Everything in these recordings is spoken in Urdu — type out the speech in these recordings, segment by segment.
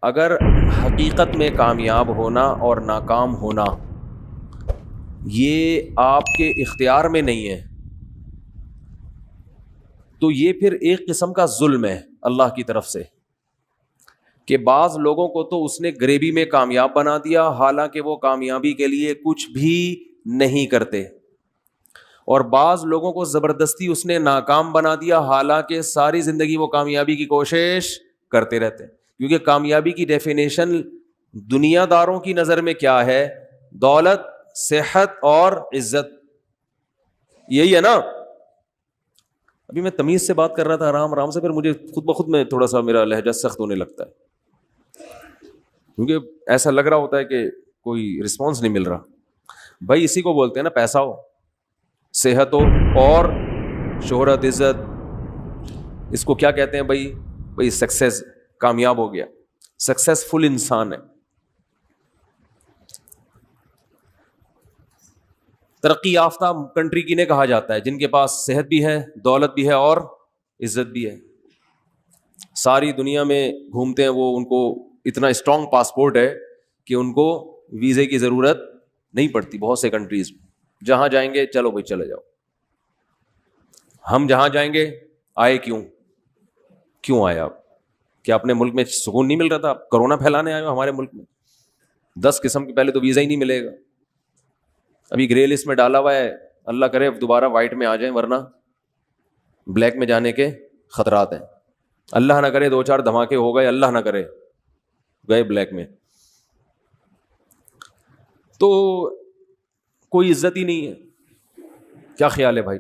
اگر حقیقت میں کامیاب ہونا اور ناکام ہونا یہ آپ کے اختیار میں نہیں ہے تو یہ پھر ایک قسم کا ظلم ہے اللہ کی طرف سے کہ بعض لوگوں کو تو اس نے گریبی میں کامیاب بنا دیا حالانکہ وہ کامیابی کے لیے کچھ بھی نہیں کرتے، اور بعض لوگوں کو زبردستی اس نے ناکام بنا دیا حالانکہ ساری زندگی وہ کامیابی کی کوشش کرتے رہتے ہیں۔ کیونکہ کامیابی کی ڈیفینیشن دنیا داروں کی نظر میں کیا ہے؟ دولت، صحت اور عزت، یہی ہے نا۔ ابھی میں تمیز سے بات کر رہا تھا آرام آرام سے، پھر مجھے خود بخود میں تھوڑا سا میرا لہجہ سخت ہونے لگتا ہے کیونکہ ایسا لگ رہا ہوتا ہے کہ کوئی رسپانس نہیں مل رہا۔ بھائی اسی کو بولتے ہیں نا، پیسہ ہو، صحت ہو اور شہرت، عزت، اس کو کیا کہتے ہیں بھائی سکسیس، کامیاب ہو گیا، سکسیسفل انسان ہے۔ ترقی یافتہ کنٹری کنہیں کہا جاتا ہے؟ جن کے پاس صحت بھی ہے، دولت بھی ہے اور عزت بھی ہے، ساری دنیا میں گھومتے ہیں وہ، ان کو اتنا اسٹرانگ پاسپورٹ ہے کہ ان کو ویزے کی ضرورت نہیں پڑتی۔ بہت سے کنٹریز میں جہاں جائیں گے چلو بھائی چلے جاؤ، ہم جہاں جائیں گے آئے کیوں آئے آپ؟ کیا اپنے ملک میں سکون نہیں مل رہا تھا؟ کرونا پھیلانے آئے ہو ہمارے ملک میں؟ 10 قسم کے پہلے تو ویزا ہی نہیں ملے گا، ابھی گرے لسٹ میں ڈالا ہوا ہے، اللہ کرے دوبارہ وائٹ میں آ جائیں، ورنہ بلیک میں جانے کے خطرات ہیں۔ اللہ نہ کرے 2-4 دھماکے ہو گئے، اللہ نہ کرے گئے بلیک میں، تو کوئی عزت ہی نہیں ہے۔ کیا خیال ہے بھائی؟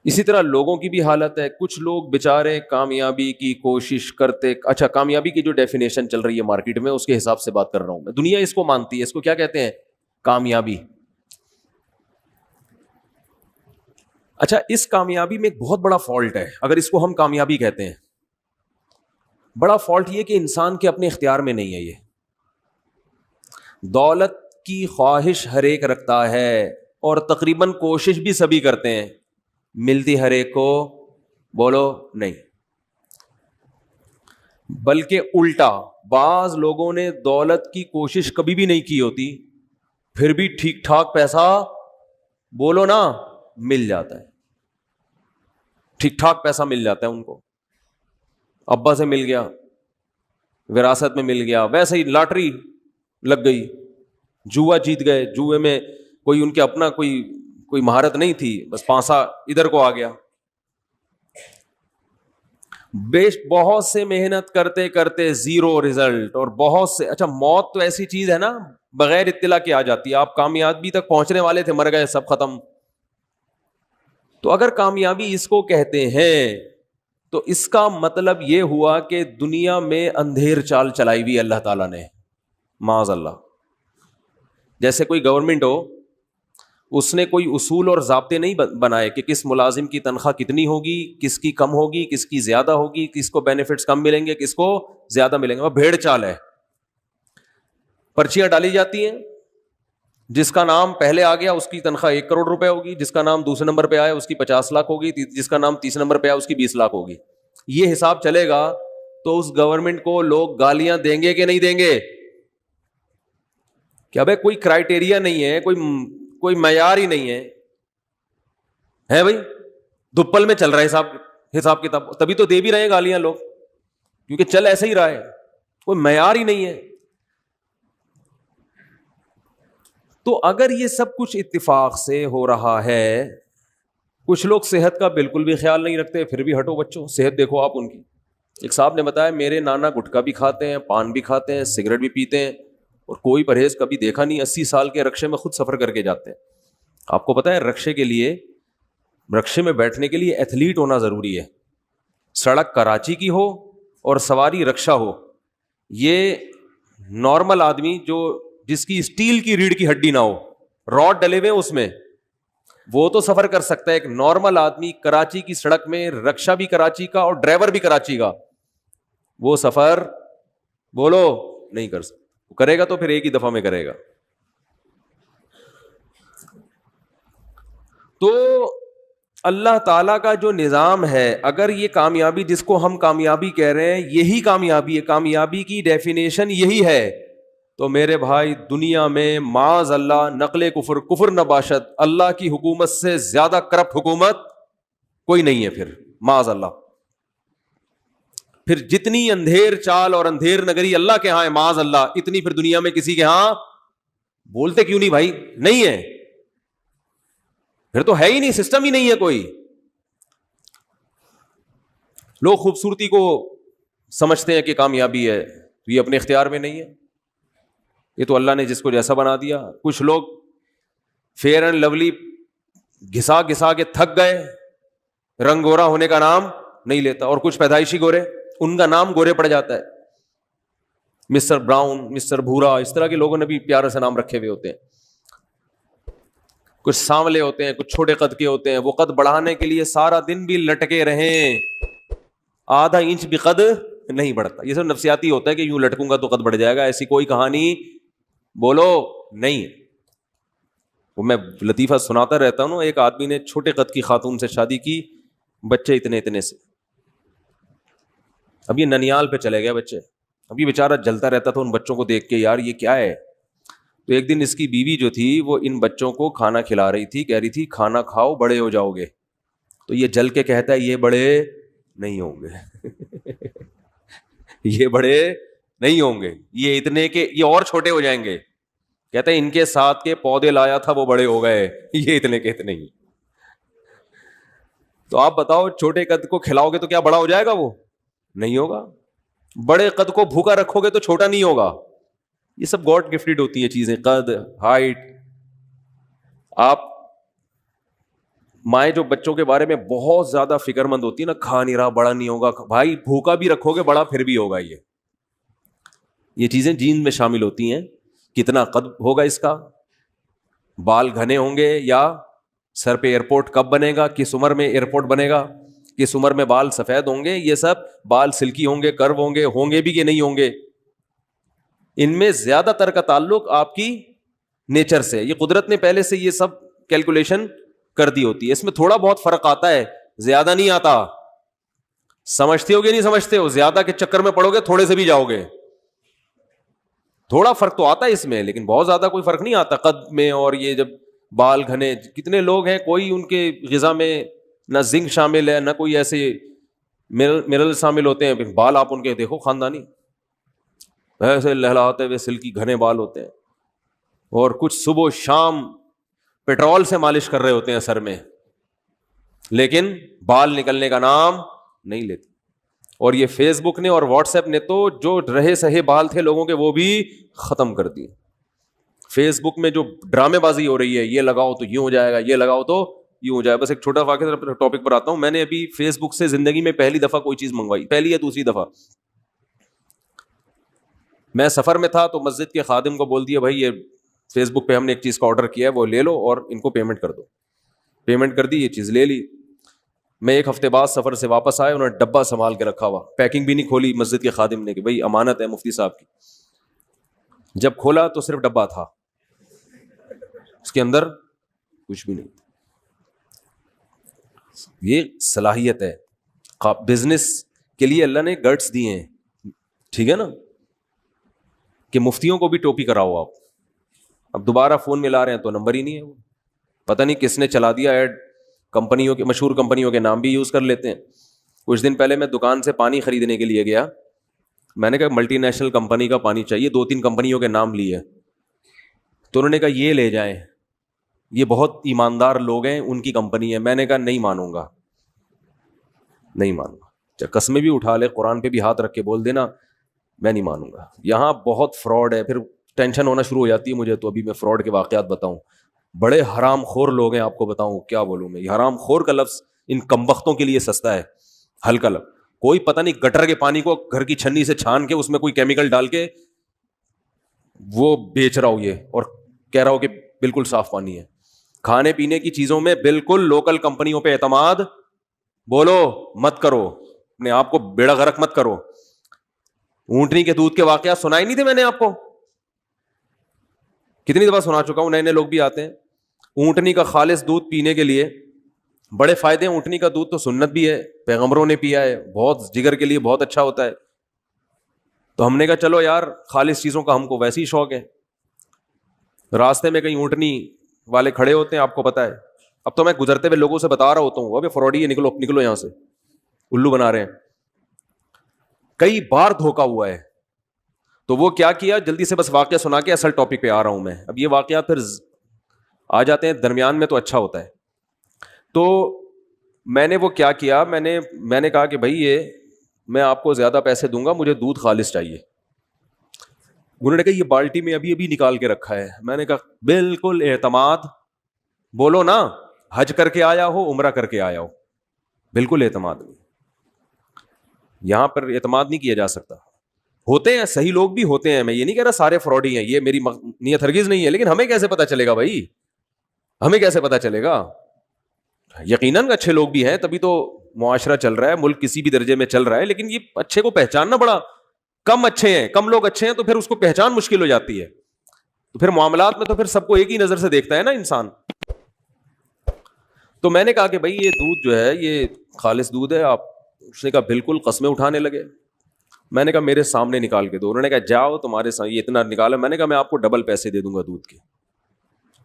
اسی طرح لوگوں کی بھی حالت ہے، کچھ لوگ بےچارے کامیابی کی کوشش کرتے، اچھا کامیابی کی جو ڈیفینیشن چل رہی ہے مارکیٹ میں اس کے حساب سے بات کر رہا ہوں میں، دنیا اس کو مانتی ہے، اس کو کیا کہتے ہیں؟ کامیابی۔ اچھا اس کامیابی میں ایک بہت بڑا فالٹ ہے، اگر اس کو ہم کامیابی کہتے ہیں، بڑا فالٹ یہ کہ انسان کے اپنے اختیار میں نہیں ہے۔ یہ دولت کی خواہش ہر ایک رکھتا ہے اور تقریباً کوشش بھی سبھی کرتے ہیں، ملتی ہر ایک کو بولو نہیں، بلکہ الٹا بعض لوگوں نے دولت کی کوشش کبھی بھی نہیں کی ہوتی، پھر بھی ٹھیک ٹھاک پیسہ بولو نا مل جاتا ہے، ٹھیک ٹھاک پیسہ مل جاتا ہے ان کو، ابا سے مل گیا، وراثت میں مل گیا، ویسے ہی لاٹری لگ گئی، جوا جیت گئے، جوئے میں کوئی ان کے اپنا کوئی مہارت نہیں تھی، بس پانسا ادھر کو آ گیا۔ بہت سے محنت کرتے کرتے زیرو رزلٹ، اور بہت سے، اچھا موت تو ایسی چیز ہے نا بغیر اطلاع کے آ جاتی ہے، آپ کامیابی تک پہنچنے والے تھے، مر گئے، سب ختم۔ تو اگر کامیابی اس کو کہتے ہیں تو اس کا مطلب یہ ہوا کہ دنیا میں اندھیر چال چلائی ہوئی اللہ تعالیٰ نے، معاذ اللہ۔ جیسے کوئی گورنمنٹ ہو، اس نے کوئی اصول اور ضابطے نہیں بنائے کہ کس ملازم کی تنخواہ کتنی ہوگی، کس کی کم ہوگی، کس کی زیادہ ہوگی، کس کو بینیفٹس کم ملیں گے، کس کو زیادہ ملیں گے، وہ بھیڑ چال ہے۔ پرچیاں ڈالی جاتی ہیں، جس کا نام پہلے آ گیا اس کی تنخواہ 1 کروڑ روپے ہوگی، جس کا نام دوسرے نمبر پہ آیا اس کی 50 لاکھ ہوگی، جس کا نام تیسرے نمبر پہ آیا اس کی 20 لاکھ ہوگی۔ یہ حساب چلے گا تو اس گورنمنٹ کو لوگ گالیاں دیں گے کہ نہیں دیں گے؟ کیا بھائی کوئی کرائٹیریا نہیں ہے، کوئی معیار ہی نہیں ہے بھائی، دپل میں چل رہا ہے حساب کتاب، تبھی تو دے بھی رہے ہیں گالیاں لوگ، کیونکہ چل ایسا ہی رہا ہے، کوئی معیار ہی نہیں ہے۔ تو اگر یہ سب کچھ اتفاق سے ہو رہا ہے، کچھ لوگ صحت کا بالکل بھی خیال نہیں رکھتے، پھر بھی ہٹو بچوں، صحت دیکھو آپ ان کی۔ ایک صاحب نے بتایا میرے نانا گٹکا بھی کھاتے ہیں، پان بھی کھاتے ہیں، سگریٹ بھی پیتے ہیں، اور کوئی پرہیز کبھی دیکھا نہیں، 80 سال کے رکشے میں خود سفر کر کے جاتے ہیں۔ آپ کو پتا ہے رکشے میں بیٹھنے کے لیے ایتھلیٹ ہونا ضروری ہے، سڑک کراچی کی ہو اور سواری رکشہ ہو، یہ نارمل آدمی جس کی اسٹیل کی ریڑھ کی ہڈی نہ ہو، راڈ ڈلے ہوئے اس میں، وہ تو سفر کر سکتا ہے۔ ایک نارمل آدمی کراچی کی سڑک میں، رکشہ بھی کراچی کا اور ڈرائیور بھی کراچی کا، وہ سفر بولو نہیں کر سکتا، کرے گا تو پھر ایک ہی دفعہ میں کرے گا۔ تو اللہ تعالیٰ کا جو نظام ہے، اگر یہ کامیابی جس کو ہم کامیابی کہہ رہے ہیں یہی کامیابی ہے، کامیابی کی ڈیفینیشن یہی ہے، تو میرے بھائی دنیا میں معاذ اللہ نقل کفر، کفر نباشت، اللہ کی حکومت سے زیادہ کرپٹ حکومت کوئی نہیں ہے پھر، معاذ اللہ. پھر جتنی اندھیر چال اور اندھیر نگری اللہ کے ہاں ہے معاذ اللہ، اتنی پھر دنیا میں کسی کے ہاں بولتے کیوں نہیں بھائی؟ نہیں ہے، پھر تو ہے ہی نہیں، سسٹم ہی نہیں ہے کوئی. لوگ خوبصورتی کو سمجھتے ہیں کہ کامیابی ہے، تو یہ اپنے اختیار میں نہیں ہے، یہ تو اللہ نے جس کو جیسا بنا دیا. کچھ لوگ فیئر اینڈ لولی گھسا گھسا کے تھک گئے، رنگ گورا ہونے کا نام نہیں لیتا، اور کچھ پیدائشی گورے، ان کا نام گورے پڑ جاتا ہے، مسٹر براؤن، مسٹر بھورا، اس طرح کے لوگوں نے بھی پیارے سے نام رکھے ہوئے ہوتے ہیں. کچھ سانولے ہوتے ہیں، کچھ چھوٹے قد کے ہوتے ہیں، وہ قد بڑھانے کے لیے سارا دن بھی لٹکے رہیں، آدھا انچ بھی قد نہیں بڑھتا. یہ سب نفسیاتی ہوتا ہے کہ یوں لٹکوں گا تو قد بڑھ جائے گا، ایسی کوئی کہانی بولو نہیں. وہ میں لطیفہ سناتا رہتا ہوں، ایک آدمی نے چھوٹے قد کی خاتون سے شادی کی، بچے اتنے اتنے سے، اب یہ ننیال پہ چلے گئے بچے، اب یہ بیچارہ جلتا رہتا تھا ان بچوں کو دیکھ کے، یار یہ کیا ہے. تو ایک دن اس کی بیوی جو تھی وہ ان بچوں کو کھانا کھلا رہی تھی، کہہ رہی تھی کھانا کھاؤ بڑے ہو جاؤ گے. تو یہ جل کے کہتا ہے یہ بڑے نہیں ہوں گے یہ بڑے نہیں ہوں گے، یہ اتنے کے یہ اور چھوٹے ہو جائیں گے. کہتا ہے ان کے ساتھ کے پودے لایا تھا وہ بڑے ہو گئے، یہ اتنے کے اتنے ہی. تو آپ بتاؤ چھوٹے قد کو کھلاؤ گے تو کیا بڑا ہو جائے گا؟ وہ نہیں ہوگا. بڑے قد کو بھوکا رکھو گے تو چھوٹا نہیں ہوگا. یہ سب گاڈ گفٹڈ ہوتی ہیں چیزیں، قد، ہائٹ. آپ مائیں جو بچوں کے بارے میں بہت زیادہ فکر مند ہوتی ہے نا، کھا نہیں رہا بڑا نہیں ہوگا، بھائی بھوکا بھی رکھو گے بڑا پھر بھی ہوگا. یہ چیزیں جین میں شامل ہوتی ہیں. کتنا قد ہوگا اس کا، بال گھنے ہوں گے یا سر پہ ایئرپورٹ کب بنے گا، کس عمر میں ایئرپورٹ بنے گا، کس عمر میں بال سفید ہوں گے، یہ سب بال سلکی ہوں گے، کرو ہوں گے بھی کہ نہیں ہوں گے. ان میں زیادہ تر کا تعلق آپ کی نیچر سے، یہ قدرت نے پہلے سے یہ سب کیلکولیشن کر دی ہوتی ہے. اس میں تھوڑا بہت فرق آتا ہے، زیادہ نہیں آتا. سمجھتے ہو گے نہیں سمجھتے ہو، زیادہ کے چکر میں پڑو گے تھوڑے سے بھی جاؤ گے. تھوڑا فرق تو آتا ہے اس میں، لیکن بہت زیادہ کوئی فرق نہیں آتا قد میں. اور یہ جب بال گھنے، کتنے لوگ ہیں کوئی ان کے غذا میں نہ زنک شامل ہے نہ کوئی ایسے منرل شامل ہوتے ہیں، بال آپ ان کے دیکھو خاندانی ایسے لہلاتے ہوئے سلکی گھنے بال ہوتے ہیں، اور کچھ صبح و شام پیٹرول سے مالش کر رہے ہوتے ہیں سر میں، لیکن بال نکلنے کا نام نہیں لیتے. اور یہ فیس بک نے اور واٹس ایپ نے تو جو رہے سہے بال تھے لوگوں کے وہ بھی ختم کر دیے. فیس بک میں جو ڈرامے بازی ہو رہی ہے، یہ لگاؤ تو یوں ہو جائے گا، یہ لگاؤ تو یوں ہو جائے. بس ایک چھوٹا واقعہ ٹاپک پر آتا ہوں. میں نے ابھی فیس بک سے زندگی میں پہلی دفعہ کوئی چیز منگوائی، پہلی یا دوسری دفعہ. میں سفر میں تھا تو مسجد کے خادم کو بول دیا بھائی یہ فیس بک پہ ہم نے ایک چیز کا آرڈر کیا ہے، وہ لے لو اور ان کو پیمنٹ کر دو. پیمنٹ کر دی، یہ چیز لے لی. میں ایک ہفتے بعد سفر سے واپس آئے، انہوں نے ڈبہ سنبھال کے رکھا ہوا، پیکنگ بھی نہیں کھولی مسجد کے خادم نے کہ بھائی امانت ہے مفتی صاحب کی. جب کھولا تو صرف ڈبہ تھا، اس کے اندر کچھ بھی نہیں. یہ صلاحیت ہے، بزنس کے لیے اللہ نے گٹس دیے ہیں، ٹھیک ہے نا، کہ مفتیوں کو بھی ٹوپی کراؤ آپ. اب دوبارہ فون میں لا رہے ہیں تو نمبر ہی نہیں ہے، وہ پتہ نہیں کس نے چلا دیا ایڈ. کمپنیوں کے، مشہور کمپنیوں کے نام بھی یوز کر لیتے ہیں. کچھ دن پہلے میں دکان سے پانی خریدنے کے لیے گیا، میں نے کہا ملٹی نیشنل کمپنی کا پانی چاہیے، 2-3 کمپنیوں کے نام لیے، تو انہوں نے کہا یہ لے جائیں، یہ بہت ایماندار لوگ ہیں، ان کی کمپنی ہے. میں نے کہا نہیں مانوں گا، نہیں مانوں گا، چاہے قسمیں بھی اٹھا لے، قرآن پہ بھی ہاتھ رکھ کے بول دینا میں نہیں مانوں گا. یہاں بہت فراڈ ہے. پھر ٹینشن ہونا شروع ہو جاتی ہے مجھے. تو ابھی میں فراڈ کے واقعات بتاؤں، بڑے حرام خور لوگ ہیں، آپ کو بتاؤں کیا بولوں میں. یہ حرام خور کا لفظ ان کمبختوں کے لیے سستا ہے، ہلکا لفظ. کوئی پتہ نہیں گٹر کے پانی کو گھر کی چھنی سے چھان کے اس میں کوئی کیمیکل ڈال کے وہ بیچ رہا ہو یہ، اور کہہ رہا ہو کہ بالکل صاف پانی ہے. کھانے پینے کی چیزوں میں بالکل لوکل کمپنیوں پہ اعتماد بولو مت کرو، اپنے آپ کو بیڑا غرق مت کرو. اونٹنی کے دودھ کے واقعات سنائے نہیں تھے میں نے آپ کو؟ کتنی دفعہ سنا چکا ہوں، نئے نئے لوگ بھی آتے ہیں. اونٹنی کا خالص دودھ پینے کے لیے بڑے فائدے ہیں اونٹنی کا دودھ، تو سنت بھی ہے، پیغمبروں نے پیا ہے، بہت جگر کے لیے بہت اچھا ہوتا ہے. تو ہم نے کہا چلو یار خالص چیزوں کا ہم کو ویسے ہی شوق ہے. راستے میں کہیں اونٹنی والے کھڑے ہوتے ہیں، آپ کو پتا ہے، اب تو میں گزرتے ہوئے لوگوں سے بتا رہا ہوتا ہوں ابے فراڈی ہے، نکلو نکلو یہاں سے، الو بنا رہے ہیں. کئی بار دھوکا ہوا ہے. تو وہ کیا جلدی سے بس واقعہ سنا کے اصل ٹاپک پہ آ رہا ہوں میں. اب یہ واقعہ پھر آ جاتے ہیں درمیان میں تو اچھا ہوتا ہے. تو میں نے وہ کیا میں نے کہا کہ بھائی یہ میں آپ کو زیادہ پیسے دوں گا، مجھے دودھ خالص چاہیے. انہوں نے کہا یہ بالٹی میں ابھی ابھی نکال کے رکھا ہے. میں نے کہا بالکل اعتماد، بولو نا، حج کر کے آیا ہو عمرہ کر کے آیا ہو، بالکل اعتماد نہیں. یہاں پر اعتماد نہیں کیا جا سکتا. ہوتے ہیں صحیح لوگ بھی ہوتے ہیں، میں یہ نہیں کہہ رہا سارے فراڈی ہیں، یہ میری نیت ہرگز نہیں ہے، لیکن ہمیں کیسے پتا چلے گا بھائی، ہمیں کیسے پتا چلے گا؟ یقیناً اچھے لوگ بھی ہیں، تبھی تو معاشرہ چل رہا ہے، ملک کسی بھی درجے میں چل رہا ہے. لیکن یہ اچھے کو پہچاننا بڑا کم اچھے ہیں، کم لوگ اچھے ہیں تو پھر اس کو پہچان مشکل ہو جاتی ہے. تو پھر معاملات میں تو پھر سب کو ایک ہی نظر سے دیکھتا ہے نا انسان. تو میں نے کہا کہ بھائی یہ دودھ جو ہے یہ خالص دودھ ہے آپ. اس نے کہا بالکل، قسمیں اٹھانے لگے. میں نے کہا میرے سامنے نکال کے دو. انہوں نے کہا جاؤ تمہارے سامنے یہ اتنا نکالا. میں نے کہا میں آپ کو ڈبل پیسے دے دوں گا دودھ کے،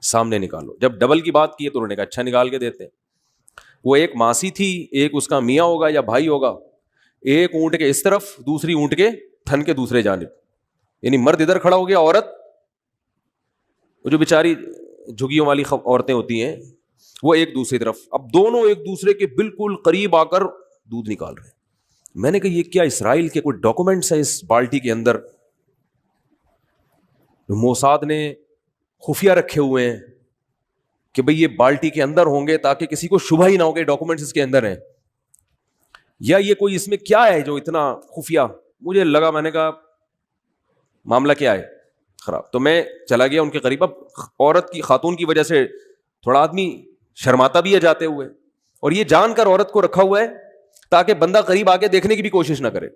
سامنے نکالو. جب ڈبل کی بات کی تو انہوں نے کہا اچھا نکال کے دیتے. وہ ایک ماسی تھی، ایک اس کا میاں ہوگا یا بھائی ہوگا، ایک اونٹ کے اس طرف دوسری اونٹ کے تھن کے دوسرے جانب، یعنی مرد ادھر کھڑا ہو گیا، عورت وہ جو بیچاری جھگیوں والی عورتیں ہوتی ہیں وہ ایک دوسری طرف. اب دونوں ایک دوسرے کے بالکل قریب آ کر دودھ نکال رہے ہیں. میں نے کہا یہ کیا اسرائیل کے کوئی ڈاکومنٹس ہے اس بالٹی کے اندر؟ موساد نے خفیہ رکھے ہوئے ہیں کہ بھئی یہ بالٹی کے اندر ہوں گے تاکہ کسی کو شبہ ہی نہ ہو کہ ڈاکومنٹس اس کے اندر ہیں، یا یہ کوئی اس میں کیا ہے جو اتنا خفیہ. مجھے لگا، میں نے کہا معاملہ کیا ہے خراب. تو میں چلا گیا ان کے قریب. اب عورت کی، خاتون کی وجہ سے تھوڑا آدمی شرماتا بھی ہے جاتے ہوئے، اور یہ جان کر عورت کو رکھا ہوا ہے تاکہ بندہ قریب آگے دیکھنے کی بھی کوشش نہ کرے.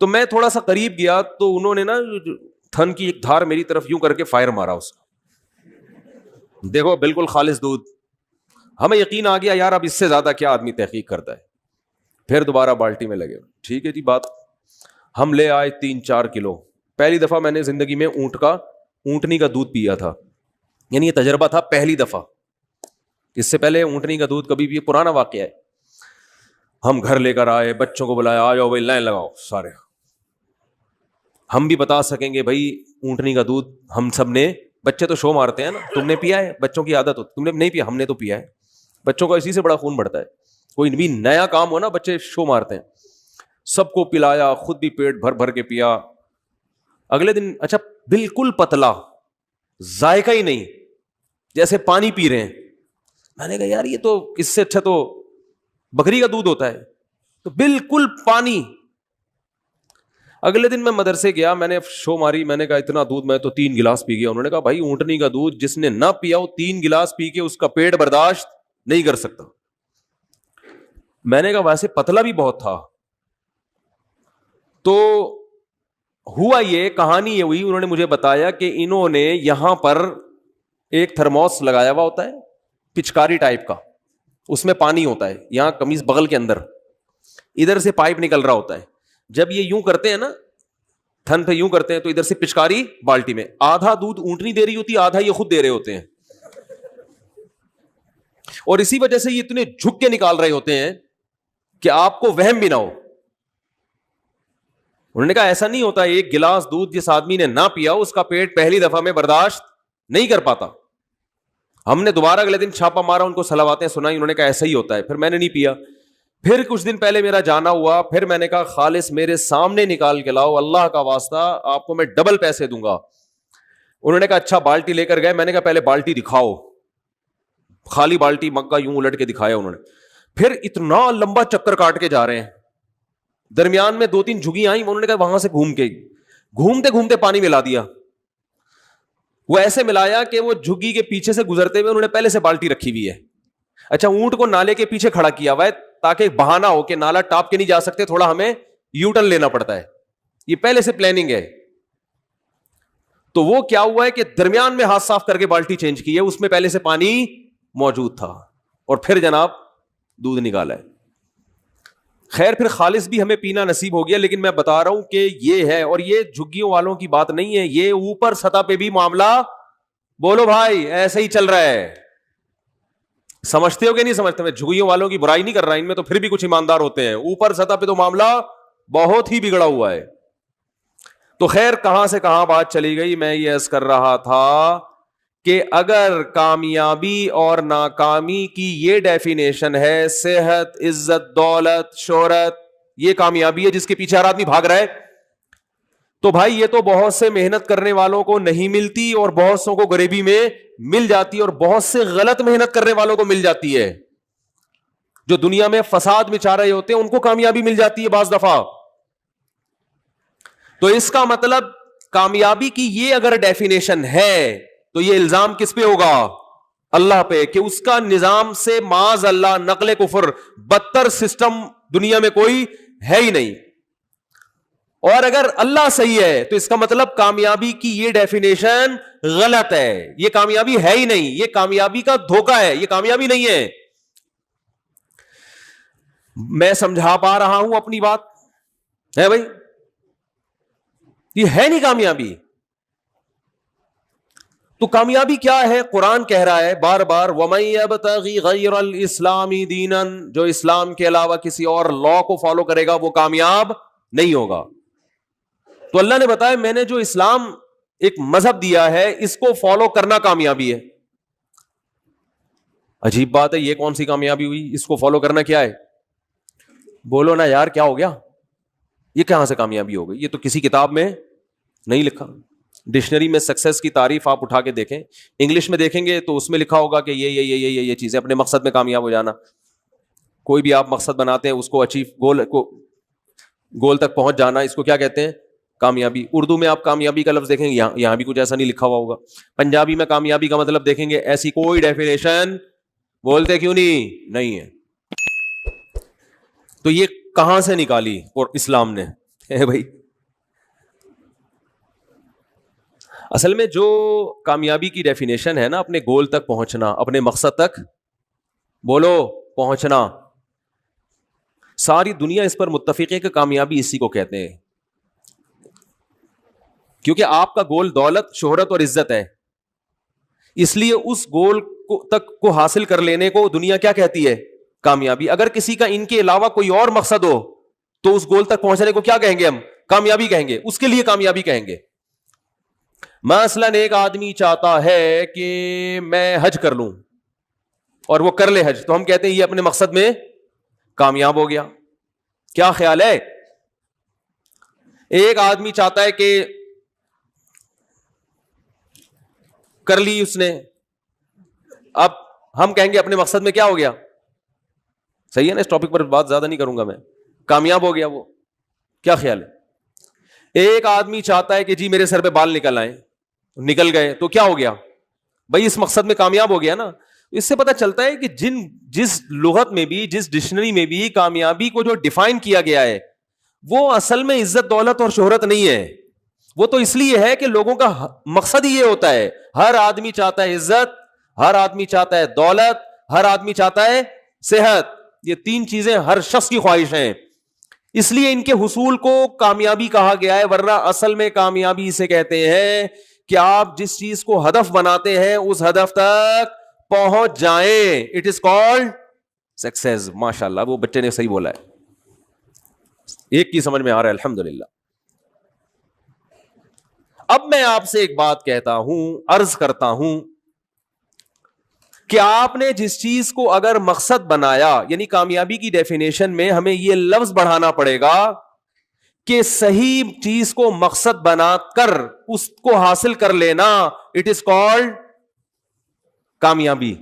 تو میں تھوڑا سا قریب گیا تو انہوں نے نا تھن کی ایک دھار میری طرف یوں کر کے فائر مارا اس کا. دیکھو بالکل خالص دودھ. ہمیں یقین آ گیا یار اب اس سے زیادہ کیا آدمی تحقیق کرتا ہے. پھر دوبارہ بالٹی میں لگے. ٹھیک ہے جی بات. ہم لے آئے 3-4 کلو. پہلی دفعہ میں نے زندگی میں اونٹنی کا دودھ پیا تھا، یعنی یہ تجربہ تھا پہلی دفعہ. اس سے پہلے اونٹنی کا دودھ کبھی بھی، پرانا واقعہ ہے. ہم گھر لے کر آئے، بچوں کو بلایا، آ جاؤ بھائی لائن لگاؤ سارے. ہم بھی بتا سکیں گے بھائی اونٹنی کا دودھ ہم سب نے، بچے تو شو مارتے ہیں نا، تم نے پیا ہے، بچوں کی عادت ہوتی، تم نے نہیں پیا، ہم نے تو پیا ہے. بچوں کا اسی سے بڑا خون بڑھتا ہے، کوئی بھی نیا کام ہو نا بچے شو مارتے ہیں. سب کو پلایا، خود بھی پیٹ بھر بھر کے پیا. اگلے دن اچھا بالکل پتلا، ذائقہ ہی نہیں، جیسے پانی پی رہے ہیں. میں نے کہا یار یہ تو اس سے اچھا تو بکری کا دودھ ہوتا ہے. تو بالکل پانی. اگلے دن میں مدرسے گیا، میں نے شو ماری، میں نے کہا اتنا دودھ، میں تو 3 گلاس پی گیا. انہوں نے کہا بھائی اونٹنی کا دودھ جس نے نہ پیا وہ 3 گلاس پی کے اس کا پیٹ برداشت نہیں کر سکتا. میں نے کہا ویسے پتلا بھی بہت تھا. تو ہوا یہ، کہانی یہ ہوئی، انہوں نے مجھے بتایا کہ انہوں نے یہاں پر ایک تھرموس لگایا ہوا ہوتا ہے پچکاری ٹائپ کا، اس میں پانی ہوتا ہے، یہاں قمیض بغل کے اندر ادھر سے پائپ نکل رہا ہوتا ہے. جب یہ یوں کرتے ہیں نا، تھن پہ یوں کرتے ہیں تو ادھر سے پچکاری بالٹی میں، آدھا دودھ اونٹنی دے رہی ہوتی ہے، آدھا یہ خود دے رہے ہوتے ہیں. اور اسی وجہ سے یہ اتنے جھک کے نکال رہے ہوتے ہیں کہ آپ کو وہم بھی نہ ہو. انہوں نے کہا ایسا نہیں ہوتا، ایک گلاس دودھ جس آدمی نے نہ پیا اس کا پیٹ پہلی دفعہ میں برداشت نہیں کر پاتا. ہم نے دوبارہ اگلے دن چھاپا مارا، ان کو صلواتیں سنائی، انہوں نے کہا ایسا ہی ہوتا ہے. پھر میں نے نہیں پیا. پھر کچھ دن پہلے میرا جانا ہوا، پھر میں نے کہا خالص میرے سامنے نکال کے لاؤ، اللہ کا واسطہ آپ کو میں ڈبل پیسے دوں گا. انہوں نے کہا اچھا. بالٹی لے کر گئے، میں نے کہا پہلے بالٹی دکھاؤ. خالی بالٹی مگا یوں الٹ کے دکھایا انہوں نے. پھر اتنا لمبا چکر کاٹ کے جا رہے ہیں، درمیان میں 2-3 جھگی آئیں، انہوں نے کہا وہاں سے گھومتے گھومتے پانی ملا دیا. وہ ایسے ملایا کہ وہ جھگی کے پیچھے سے گزرتے ہوئے انہوں نے پہلے سے بالٹی رکھی ہوئی ہے. اچھا اونٹ کو نالے کے پیچھے کھڑا کیا ہوا ہے تاکہ بہانہ ہو کہ نالا ٹاپ کے نہیں جا سکتے، تھوڑا ہمیں یو ٹرن لینا پڑتا ہے. یہ پہلے سے پلاننگ ہے. تو وہ کیا ہوا ہے کہ درمیان میں ہاتھ صاف کر کے بالٹی چینج کی ہے، اس میں پہلے سے پانی موجود تھا. اور پھر جناب دودھ نکالا ہے. خیر پھر خالص بھی ہمیں پینا نصیب ہو گیا, لیکن میں بتا رہا ہوں کہ یہ ہے, اور یہ جھگیوں والوں کی بات نہیں ہے, یہ اوپر سطح پہ بھی معاملہ بولو بھائی ایسا ہی چل رہا ہے. سمجھتے ہو کہ نہیں سمجھتے؟ میں جھگیوں والوں کی برائی نہیں کر رہا, ان میں تو پھر بھی کچھ ایماندار ہوتے ہیں, اوپر سطح پہ تو معاملہ بہت ہی بگڑا ہوا ہے. تو خیر کہاں سے کہاں بات چلی گئی, میں یہ عرض کر رہا تھا کہ اگر کامیابی اور ناکامی کی یہ ڈیفینیشن ہے, صحت, عزت, دولت, شہرت, یہ کامیابی ہے جس کے پیچھے ہر آدمی بھاگ رہا ہے, تو بھائی یہ تو بہت سے محنت کرنے والوں کو نہیں ملتی, اور بہت سوں کو غریبی میں مل جاتی ہے, اور بہت سے غلط محنت کرنے والوں کو مل جاتی ہے. جو دنیا میں فساد مچا رہے ہوتے ہیں ان کو کامیابی مل جاتی ہے بعض دفعہ. تو اس کا مطلب کامیابی کی یہ اگر ڈیفینیشن ہے تو یہ الزام کس پہ ہوگا؟ اللہ پہ, کہ اس کا نظام سے معاذ اللہ نقل کفر بدتر سسٹم دنیا میں کوئی ہے ہی نہیں. اور اگر اللہ صحیح ہے تو اس کا مطلب کامیابی کی یہ ڈیفینیشن غلط ہے, یہ کامیابی ہے ہی نہیں, یہ کامیابی کا دھوکہ ہے, یہ کامیابی نہیں ہے. میں سمجھا پا رہا ہوں اپنی بات ہے بھائی؟ یہ ہے نہیں کامیابی. تو کامیابی کیا ہے؟ قرآن کہہ رہا ہے بار بار, وَمَن يَبْتَغِ غَيْرَ الْإِسْلَامِ دِينًا, جو اسلام کے علاوہ کسی اور لا کو فالو کرے گا وہ کامیاب نہیں ہوگا. تو اللہ نے بتایا میں نے جو اسلام ایک مذہب دیا ہے اس کو فالو کرنا کامیابی ہے. عجیب بات ہے, یہ کون سی کامیابی ہوئی؟ اس کو فالو کرنا کیا ہے؟ بولو نا یار, کیا ہو گیا؟ یہ کہاں سے کامیابی ہو گئی؟ یہ تو کسی کتاب میں نہیں لکھا. ڈکشنری میں سکسیس کی تعریف آپ اٹھا کے دیکھیں, انگلش میں دیکھیں گے تو اس میں لکھا ہوگا کہ یہ چیزیں, اپنے مقصد میں کامیاب ہو جانا. کوئی بھی آپ مقصد بناتے ہیں اس کو اچیو, گول تک پہنچ جانا, اس کو کیا کہتے ہیں؟ کامیابی. اردو میں آپ کامیابی کا لفظ دیکھیں گے, یہاں بھی کچھ ایسا نہیں لکھا ہوا ہوگا. پنجابی میں کامیابی کا مطلب دیکھیں گے, ایسی کوئی ڈیفینیشن بولتے کیوں نہیں ہے. تو یہ کہاں سے نکالی اور اسلام نے بھائی؟ اصل میں جو کامیابی کی ڈیفینیشن ہے نا, اپنے گول تک پہنچنا, اپنے مقصد تک بولو پہنچنا, ساری دنیا اس پر متفق ہے کہ کامیابی اسی کو کہتے ہیں. کیونکہ آپ کا گول دولت, شہرت اور عزت ہے, اس لیے اس گول کو حاصل کر لینے کو دنیا کیا کہتی ہے؟ کامیابی. اگر کسی کا ان کے علاوہ کوئی اور مقصد ہو تو اس گول تک پہنچنے کو کیا کہیں گے؟ ہم کامیابی کہیں گے, اس کے لیے کامیابی کہیں گے. مثلاً ایک آدمی چاہتا ہے کہ میں حج کر لوں اور وہ کر لے حج, تو ہم کہتے ہیں یہ اپنے مقصد میں کامیاب ہو گیا. کیا خیال ہے؟ ایک آدمی چاہتا ہے کہ کر لی اس نے, اب ہم کہیں گے اپنے مقصد میں کیا ہو گیا؟ صحیح ہے نا, اس ٹاپک پر بات زیادہ نہیں کروں گا میں, کامیاب ہو گیا وہ. کیا خیال ہے؟ ایک آدمی چاہتا ہے کہ جی میرے سر پہ بال نکل آئے, نکل گئے, تو کیا ہو گیا بھائی؟ اس مقصد میں کامیاب ہو گیا نا. اس سے پتا چلتا ہے کہ جس لغت میں بھی, جس ڈکشنری میں بھی کامیابی کو جو ڈیفائن کیا گیا ہے وہ اصل میں عزت, دولت اور شہرت نہیں ہے. وہ تو اس لیے ہے کہ لوگوں کا مقصد ہی یہ ہوتا ہے. ہر آدمی چاہتا ہے عزت, ہر آدمی چاہتا ہے دولت, ہر آدمی چاہتا ہے صحت. یہ تین چیزیں ہر شخص کی خواہش ہیں, اس لیے ان کے حصول کو کامیابی کہا گیا ہے. ورنہ اصل میں کامیابی اسے کہتے ہیں کہ آپ جس چیز کو ہدف بناتے ہیں اس ہدف تک پہنچ جائیں. It is called success. ماشاء اللہ, وہ بچے نے صحیح بولا ہے, ایک کی سمجھ میں آ رہا ہے, الحمدللہ. اب میں آپ سے ایک بات کہتا ہوں, عرض کرتا ہوں کہ آپ نے جس چیز کو اگر مقصد بنایا, یعنی کامیابی کی ڈیفینیشن میں ہمیں یہ لفظ بڑھانا پڑے گا کہ صحیح چیز کو مقصد بنا کر اس کو حاصل کر لینا, اٹ از کالڈ کامیابی.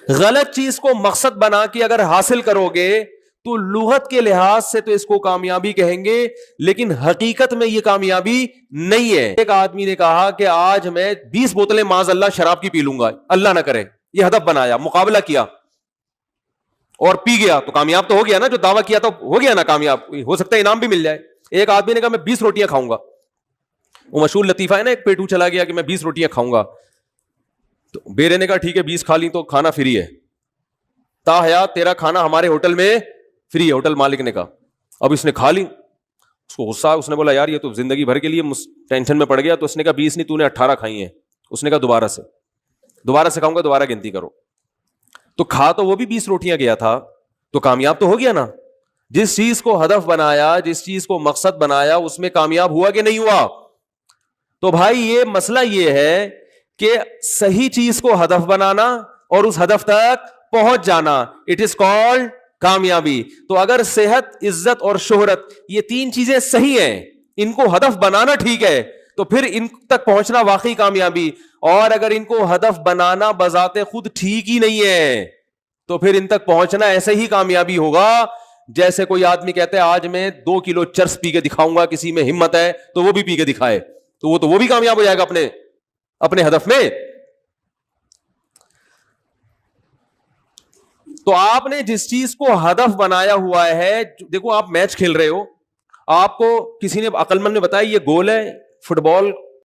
غلط چیز کو مقصد بنا کے اگر حاصل کرو گے تو لغت کے لحاظ سے تو اس کو کامیابی کہیں گے, لیکن حقیقت میں یہ کامیابی نہیں ہے. ایک آدمی نے کہا کہ آج میں 20 بوتلیں معاذ اللہ شراب کی پی لوں گا, اللہ نہ کرے, یہ ہدف بنایا, مقابلہ کیا اور پی گیا, تو کامیاب تو ہو گیا نا. جو دعویٰ کیا تو ہو گیا نا کامیاب, ہو سکتا ہے انعام بھی مل جائے. ایک آدمی نے کہا میں 20 روٹیاں کھاؤں گا, وہ مشہور لطیفہ ہے نا, ایک پیٹو چلا گیا کہ میں 20 روٹیاں کھاؤں گا, تو بیرے نے کہا ٹھیک ہے 20 کھا لی تو کھانا فری ہے. تا حیات تیرا کھانا ہمارے ہوٹل میں فری ہے. ہوٹل مالک نے کہا. اب اس نے کھا لی, اس کو غصہ, اس نے بولا یار یہ تو زندگی بھر کے لیے ٹینشن میں پڑ گیا. تو اس نے کہا 20 نہیں, تو نے 18 کھائی ہیں. اس نے کہا دوبارہ سے کھاؤں گا, دوبارہ گنتی کرو. تو کھا تو وہ بھی 20 روٹیاں گیا تھا, تو کامیاب تو ہو گیا نا. جس چیز کو ہدف بنایا, جس چیز کو مقصد بنایا, اس میں کامیاب ہوا کہ نہیں ہوا؟ تو بھائی یہ مسئلہ یہ ہے کہ صحیح چیز کو ہدف بنانا اور اس ہدف تک پہنچ جانا, اٹ از کالڈ کامیابی. تو اگر صحت, عزت اور شہرت یہ 3 چیزیں صحیح ہیں, ان کو ہدف بنانا ٹھیک ہے, تو پھر ان تک پہنچنا واقعی کامیابی. اور اگر ان کو ہدف بنانا بذات خود ٹھیک ہی نہیں ہے, تو پھر ان تک پہنچنا ایسے ہی کامیابی ہوگا جیسے کوئی آدمی کہتا ہے آج میں 2 کلو چرس پی کے دکھاؤں گا, کسی میں ہمت ہے تو وہ بھی پی کے دکھائے, تو وہ بھی کامیاب ہو جائے گا اپنے ہدف میں. تو آپ نے جس چیز کو ہدف بنایا ہوا ہے, دیکھو آپ میچ کھیل رہے ہو, آپ کو کسی نے عقل مند نے بتایا یہ گول ہے, فٹ بال